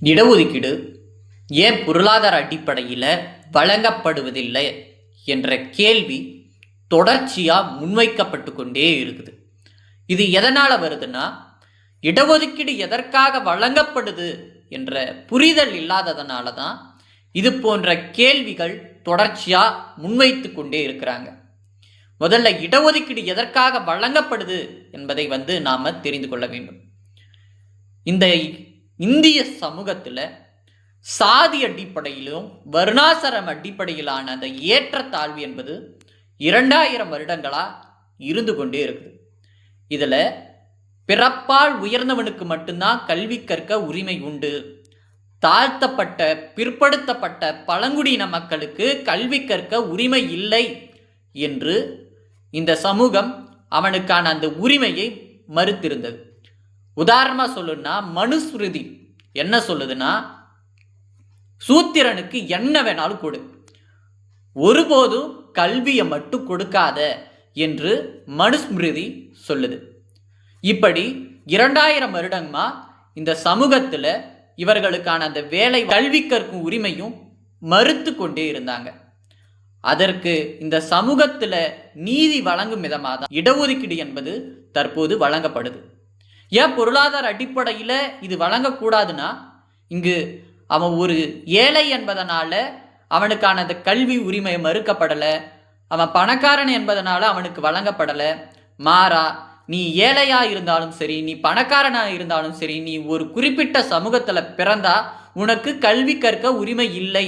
இடஒதுக்கீடு ஏன் பொருளாதார அடிப்படையில் வழங்கப்படுவதில்லை என்ற கேள்வி தொடர்ச்சியாக முன்வைக்கப்பட்டு கொண்டே இருக்குது. இது எதனால் வருதுன்னா, இடஒதுக்கீடு எதற்காக வழங்கப்படுது என்ற புரிதல் இல்லாததுனால தான் இது போன்ற கேள்விகள் தொடர்ச்சியாக முன்வைத்து கொண்டே இருக்கிறாங்க. முதல்ல இடஒதுக்கீடு எதற்காக வழங்கப்படுது என்பதை நாம் தெரிந்து கொள்ள வேண்டும். இந்த இந்திய சமூகத்தில் சாதி அடிப்படையிலும் வர்ணாசிரம அடிப்படையிலான அந்த ஏற்றத்தாழ்வு என்பது 2000 வருடங்களாக இருந்து கொண்டே இருக்குது. இதில் பிறப்பால் உயர்ந்தவனுக்கு மட்டும்தான் கல்வி கற்க உரிமை உண்டு, தாழ்த்தப்பட்ட பிற்படுத்தப்பட்ட பழங்குடியின மக்களுக்கு கல்வி கற்க உரிமை இல்லை என்று இந்த சமூகம் அவனுக்கான அந்த உரிமையை மறுத்திருந்தது. உதாரணமாக சொல்லணும்னா, மனுஸ்மிருதி என்ன சொல்லுதுன்னா, சூத்திரனுக்கு என்ன வேணாலும் கொடு, ஒருபோதும் கல்வியை மட்டும் கொடுக்காத என்று மனுஸ்மிருதி சொல்லுது. இப்படி 2000 வருடமா இந்த சமூகத்தில் இவர்களுக்கான அந்த வேலை கல்வி கற்கும் உரிமையும் மறுத்து கொண்டே இருந்தாங்க. அதற்கு இந்த சமூகத்தில் நீதி வழங்கும் விதமாக தான் இடஒதுக்கீடு என்பது தற்போது வழங்கப்படுது. ஏன் பொருளாதார அடிப்படையில் இது வழங்கக்கூடாதுன்னா, இங்கு அவன் ஒரு ஏழை என்பதனால அவனுக்கான அந்த கல்வி உரிமை மறுக்கப்படலை, அவன் பணக்காரன் என்பதனால அவனுக்கு வழங்கப்படலை. மாறா, நீ ஏழையா இருந்தாலும் சரி, நீ பணக்காரனாக இருந்தாலும் சரி, நீ ஒரு குறிப்பிட்ட சமூகத்தில் பிறந்தா உனக்கு கல்வி கற்க உரிமை இல்லை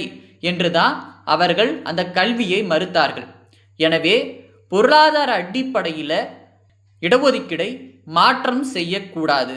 என்று தான் அவர்கள் அந்த கல்வியை மறுத்தார்கள். எனவே பொருளாதார அடிப்படையில் இடஒதுக்கீடை மாற்றம் செய்யக்கூடாது.